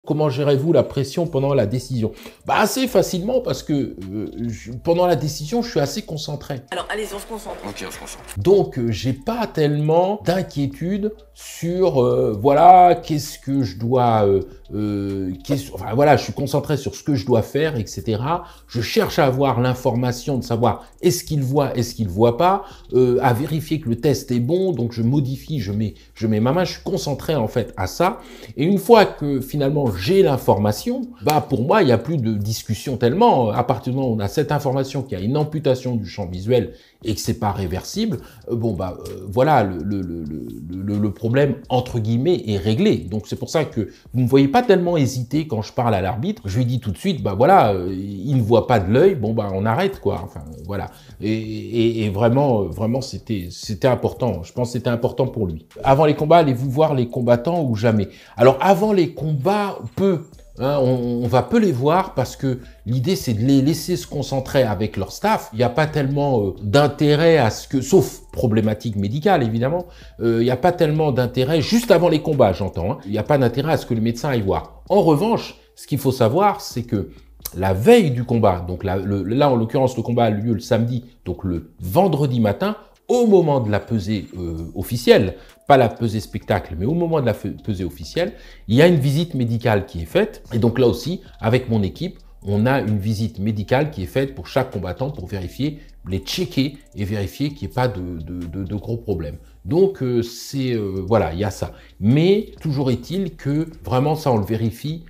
comment gérez-vous la pression pendant la décision? Bah, assez facilement parce que pendant la décision, je suis assez concentré. Alors, allez-y, on se concentre. Ok, on se concentre. Donc, j'ai pas tellement d'inquiétude sur, voilà, qu'est-ce que je dois, enfin, voilà, je suis concentré sur ce que je dois faire, etc. Je cherche à avoir l'information de savoir est-ce qu'il voit, est-ce qu'il voit pas, à vérifier que le test est bon, donc je modifie, je mets ma main, je suis concentré en fait à ça. Et une fois que finalement j'ai l'information, bah pour moi il n'y a plus de discussion tellement. À partir du moment où on a cette information qu'il y a une amputation du champ visuel et que c'est pas réversible, bon bah voilà, le problème entre guillemets est réglé. Donc c'est pour ça que vous ne voyez pas tellement hésiter quand je parle à l'arbitre. Je lui dis tout de suite, bah voilà, il ne voit pas de l'œil, bon bah on arrête quoi. Enfin voilà. Et vraiment c'était important. Je pense que c'était important pour lui. Avant les combats, allez-vous voir les combattants ou jamais? Alors avant les combats, peu. Hein, on va peu les voir parce que l'idée c'est de les laisser se concentrer avec leur staff. Il n'y a pas tellement d'intérêt à ce que, sauf problématique médicale évidemment, il n'y a pas tellement d'intérêt, juste avant les combats j'entends, hein, il n'y a pas d'intérêt à ce que le médecin aille voir. En revanche, ce qu'il faut savoir c'est que la veille du combat, donc là en l'occurrence le combat a lieu le samedi, donc le vendredi matin, au moment de la pesée officielle, pas la pesée spectacle, mais au moment de la pesée officielle, il y a une visite médicale qui est faite. Et donc là aussi, avec mon équipe, on a une visite médicale qui est faite pour chaque combattant pour vérifier, les checker et vérifier qu'il n'y ait pas de gros problèmes. Donc voilà, il y a ça. Mais toujours est-il que vraiment ça on le vérifie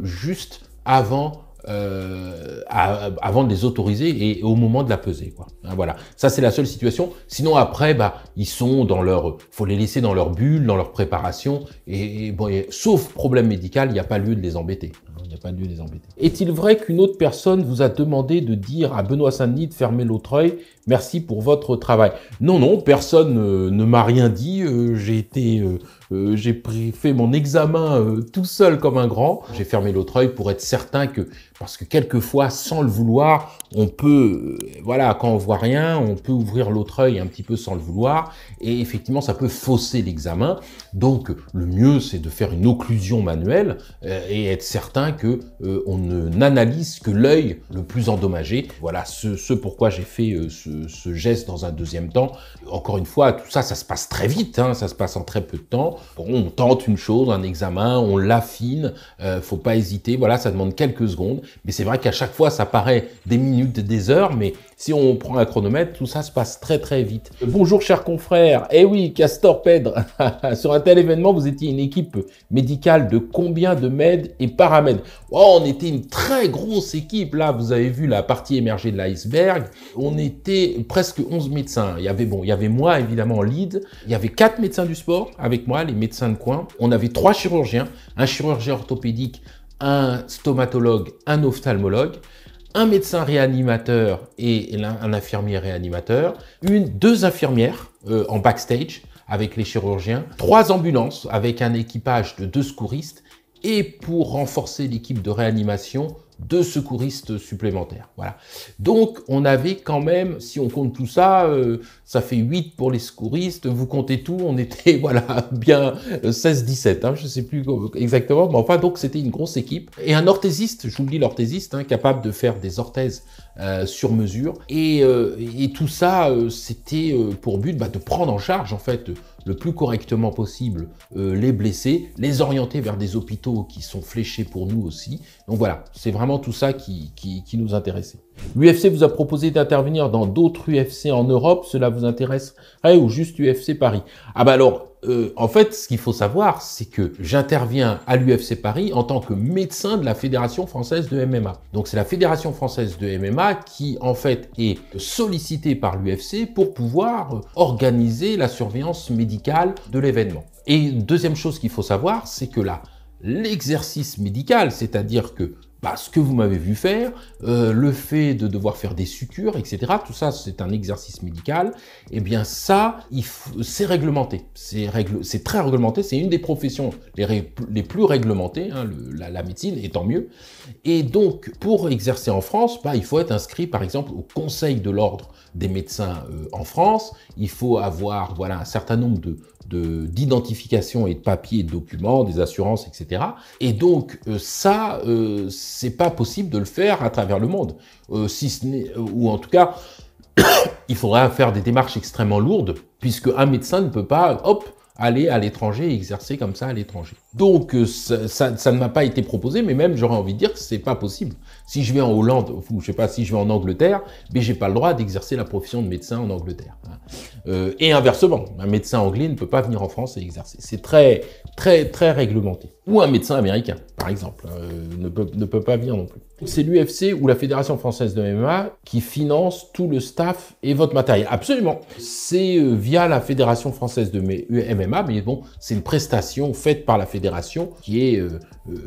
juste avant de les autoriser et au moment de la pesée, quoi. Hein, voilà, ça c'est la seule situation. Sinon après, bah ils sont dans leur, faut les laisser dans leur bulle, dans leur préparation et bon, sauf problème médical, il n'y a pas lieu de les embêter. Il n'y a pas lieu de les embêter. Est-il vrai qu'une autre personne vous a demandé de dire à Benoît Saint-Denis de fermer l'autre œil? Merci pour votre travail. Non, non, personne ne m'a rien dit. J'ai fait mon examen tout seul comme un grand. J'ai fermé l'autre œil pour être certain que, parce que quelquefois, sans le vouloir, on peut, voilà, quand on voit rien, on peut ouvrir l'autre œil un petit peu sans le vouloir. Et effectivement, ça peut fausser l'examen. Donc, le mieux, c'est de faire une occlusion manuelle et être certain que on n'analyse que l'œil le plus endommagé. Voilà ce pourquoi j'ai fait ce geste dans un deuxième temps. Encore une fois, tout ça, ça se passe très vite, hein, ça se passe en très peu de temps. Bon, on tente une chose, un examen, on l'affine, faut pas hésiter, voilà, ça demande quelques secondes. Mais c'est vrai qu'à chaque fois, ça paraît des minutes, des heures, mais si on prend un chronomètre, tout ça se passe très très vite. Bonjour chers confrères, eh oui, Castor Pedre, sur un tel événement, vous étiez une équipe médicale de combien de med et paramèdes? Oh, on était une très grosse équipe, là, vous avez vu la partie émergée de l'iceberg, on était presque 11 médecins. Il y avait moi évidemment en lead, il y avait 4 médecins du sport avec moi, les médecins de coin, on avait 3 chirurgiens, un chirurgien orthopédique, un stomatologue, un ophtalmologue, un médecin réanimateur et un infirmier réanimateur, 2 infirmières en backstage avec les chirurgiens, 3 ambulances avec un équipage de 2 secouristes et pour renforcer l'équipe de réanimation, 2 secouristes supplémentaires. Voilà. Donc, on avait quand même, si on compte tout ça, ça fait 8 pour les secouristes. Vous comptez tout, on était, voilà, bien 16-17, hein, je ne sais plus exactement. Mais enfin, donc, c'était une grosse équipe. Et un orthésiste, j'oublie l'orthésiste, hein, capable de faire des orthèses sur mesure. Et tout ça, c'était pour but de prendre en charge, en fait, le plus correctement possible les blessés, les orienter vers des hôpitaux qui sont fléchés pour nous aussi. Donc voilà, c'est vraiment tout ça qui nous intéressait. L'UFC vous a proposé d'intervenir dans d'autres UFC en Europe, cela vous intéresse? Ou juste UFC Paris? Ah bah alors, en fait, ce qu'il faut savoir, c'est que j'interviens à l'UFC Paris en tant que médecin de la Fédération Française de MMA. Donc c'est la Fédération Française de MMA qui, en fait, est sollicitée par l'UFC pour pouvoir organiser la surveillance médicale de l'événement. Et deuxième chose qu'il faut savoir, c'est que là, l'exercice médical, c'est-à-dire que ce que vous m'avez vu faire, le fait de devoir faire des sutures, etc., tout ça, c'est un exercice médical, et bien ça, c'est réglementé. C'est très réglementé, c'est une des professions les plus réglementées, hein, la médecine, et tant mieux. Et donc, pour exercer en France, il faut être inscrit, par exemple, au Conseil de l'Ordre des médecins en France. Il faut avoir un certain nombre d'identification et de papiers et de documents, des assurances, etc. Et donc ça, c'est pas possible de le faire à travers le monde, si ce n'est, ou en tout cas, il faudra faire des démarches extrêmement lourdes, puisque un médecin ne peut pas, hop, aller à l'étranger et exercer comme ça à l'étranger. Donc ça ne m'a pas été proposé, mais même j'aurais envie de dire que c'est pas possible. Si je vais en Hollande, ou je sais pas, si je vais en Angleterre, mais j'ai pas le droit d'exercer la profession de médecin en Angleterre. Et inversement, un médecin anglais ne peut pas venir en France et exercer. C'est très réglementé. Ou un médecin américain, par exemple, ne peut pas venir non plus. C'est l'UFC ou la Fédération Française de MMA qui finance tout le staff et votre matériel. Absolument. C'est via la Fédération Française de MMA, mais bon, c'est une prestation faite par la fédération qui est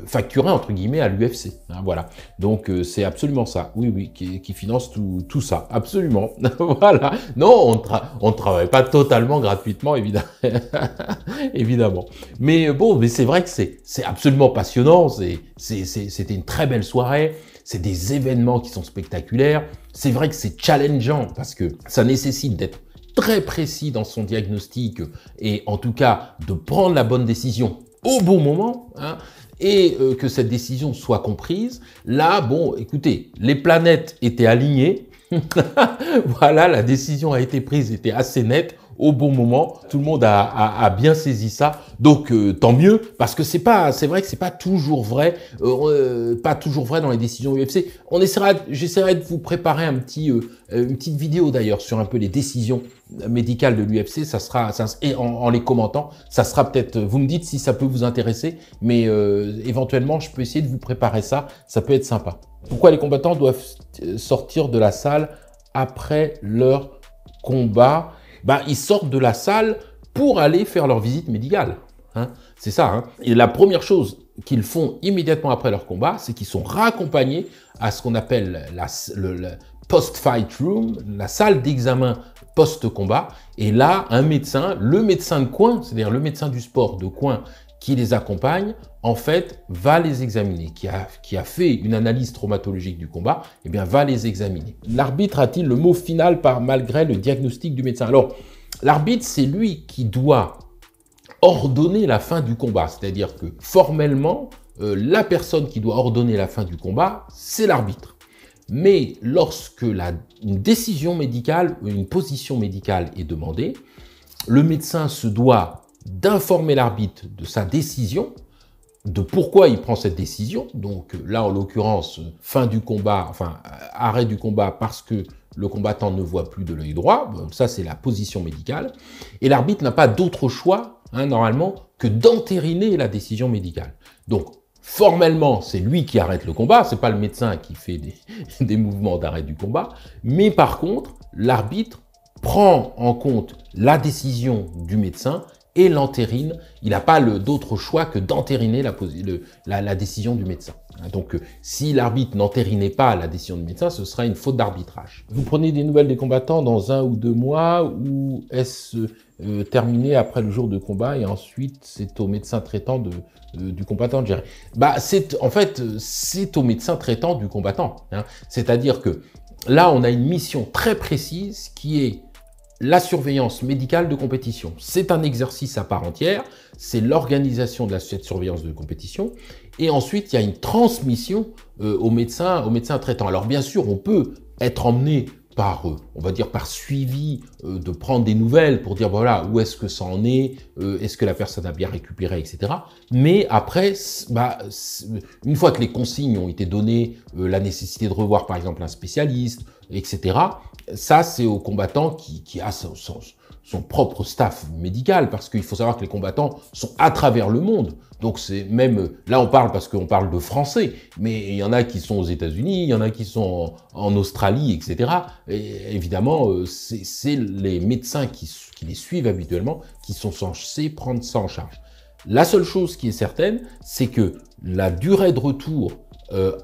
facturée, entre guillemets, à l'UFC. Hein, voilà. Donc, c'est absolument ça. Oui, qui finance tout ça. Absolument. Voilà. Non, on ne travaille pas totalement gratuitement, évidemment. Mais bon, mais c'est vrai que c'est absolument passionnant. C'était une très belle soirée. C'est des événements qui sont spectaculaires. C'est vrai que c'est challengeant parce que ça nécessite d'être très précis dans son diagnostic et en tout cas de prendre la bonne décision au bon moment, hein, et que cette décision soit comprise. Là, bon, écoutez, les planètes étaient alignées. Voilà, la décision a été prise, était assez nette, au bon moment. Tout le monde a bien saisi ça. Donc, tant mieux, parce que c'est vrai que c'est pas toujours vrai, dans les décisions UFC. J'essaierai de vous préparer une petite vidéo d'ailleurs sur un peu les décisions médicales de l'UFC. Et en les commentant, ça sera peut-être, vous me dites si ça peut vous intéresser, mais éventuellement, je peux essayer de vous préparer ça. Ça peut être sympa. Pourquoi les combattants doivent sortir de la salle après leur combat? Ils sortent de la salle pour aller faire leur visite médicale. Hein, c'est ça. Hein. Et la première chose qu'ils font immédiatement après leur combat, c'est qu'ils sont raccompagnés à ce qu'on appelle le post-fight room, la salle d'examen post-combat. Et là, le médecin de coin, c'est-à-dire le médecin du sport de coin qui les accompagne, en fait, va les examiner, qui a fait une analyse traumatologique du combat, eh bien, va les examiner. L'arbitre a-t-il le mot final malgré le diagnostic du médecin? Alors, l'arbitre, c'est lui qui doit ordonner la fin du combat, c'est-à-dire que formellement, la personne qui doit ordonner la fin du combat, c'est l'arbitre. Mais lorsque une décision médicale, une position médicale est demandée, le médecin se doit d'informer l'arbitre de sa décision, de pourquoi il prend cette décision. Donc là, en l'occurrence, fin du combat, enfin arrêt du combat parce que le combattant ne voit plus de l'œil droit. Bon, ça, c'est la position médicale. Et l'arbitre n'a pas d'autre choix, normalement, que d'entériner la décision médicale. Donc, formellement, c'est lui qui arrête le combat. C'est pas le médecin qui fait des mouvements d'arrêt du combat. Mais par contre, l'arbitre prend en compte la décision du médecin et l'entérine. Il n'a pas d'autre choix que d'entériner la décision du médecin. Donc, si l'arbitre n'entérinait pas la décision du médecin, ce serait une faute d'arbitrage. Vous prenez des nouvelles des combattants dans 1 ou 2 mois, ou est-ce terminé après le jour de combat et ensuite c'est au médecin traitant du combattant de gérer? C'est au médecin traitant du combattant. Hein. C'est-à-dire que là, on a une mission très précise qui est la surveillance médicale de compétition. C'est un exercice à part entière, c'est l'organisation de cette surveillance de compétition. Et ensuite, il y a une transmission au médecin traitant. Alors bien sûr, on peut être emmené par, on va dire, par suivi, de prendre des nouvelles pour dire, voilà, où est-ce que ça en est, est-ce que la personne a bien récupéré, etc. Mais après, une fois que les consignes ont été données, la nécessité de revoir, par exemple, un spécialiste, etc., ça, c'est au combattant qui a son propre staff médical, parce qu'il faut savoir que les combattants sont à travers le monde. Donc c'est même, là on parle parce qu'on parle de Français, mais il y en a qui sont aux États-Unis, il y en a qui sont en Australie, etc. Et évidemment, c'est les médecins qui les suivent habituellement qui sont censés prendre ça en charge. La seule chose qui est certaine, c'est que la durée de retour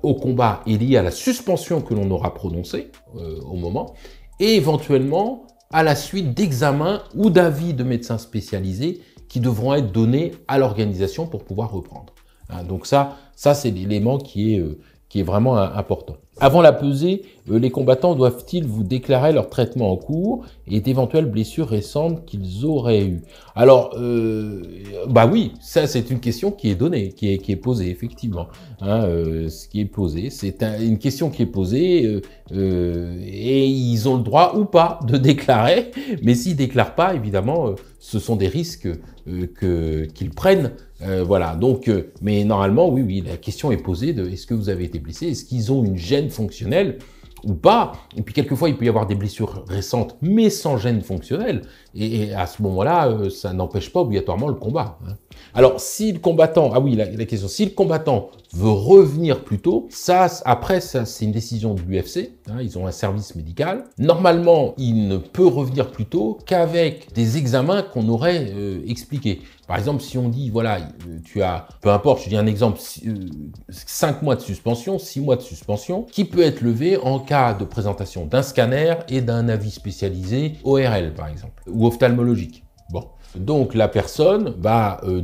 au combat est liée à la suspension que l'on aura prononcée au moment, et éventuellement à la suite d'examens ou d'avis de médecins spécialisés qui devront être donnés à l'organisation pour pouvoir reprendre. Hein, donc ça c'est l'élément qui est vraiment important. Avant la pesée, les combattants doivent-ils vous déclarer leur traitement en cours et d'éventuelles blessures récentes qu'ils auraient eues? Alors, bah oui, ça c'est une question qui est donnée, qui est posée effectivement. Hein, ce qui est posé, c'est une question qui est posée et ils ont le droit ou pas de déclarer, mais s'ils déclarent pas, évidemment, ce sont des risques qu'ils prennent. Voilà, donc, mais normalement, oui, la question est posée de est-ce que vous avez été blessé, est-ce qu'ils ont une gêne fonctionnelle ou pas. Et puis quelquefois, il peut y avoir des blessures récentes, mais sans gêne fonctionnelle. Et à ce moment-là, ça n'empêche pas obligatoirement le combat. Hein. Alors, si le combattant, ah oui, la question, si le combattant veut revenir plus tôt, ça, après, ça, c'est une décision de l'UFC. Hein, ils ont un service médical. Normalement, il ne peut revenir plus tôt qu'avec des examens qu'on aurait expliqués. Par exemple, si on dit, voilà, tu as, peu importe, je dis un exemple, 5 mois de suspension, 6 mois de suspension, qui peut être levé en cas de présentation d'un scanner et d'un avis spécialisé ORL, par exemple, ou ophtalmologique. Bon. Donc, la personne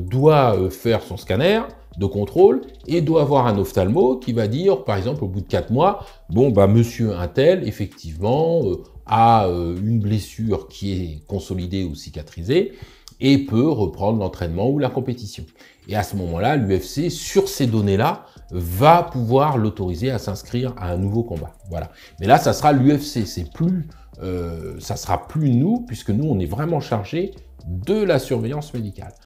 doit faire son scanner de contrôle et doit avoir un ophtalmo qui va dire, par exemple, au bout de 4 mois, bon, monsieur untel, effectivement, a une blessure qui est consolidée ou cicatrisée, et peut reprendre l'entraînement ou la compétition. Et à ce moment-là, l'UFC, sur ces données-là, va pouvoir l'autoriser à s'inscrire à un nouveau combat. Voilà. Mais là, ça sera l'UFC, ça sera plus nous, puisque nous, on est vraiment chargé de la surveillance médicale.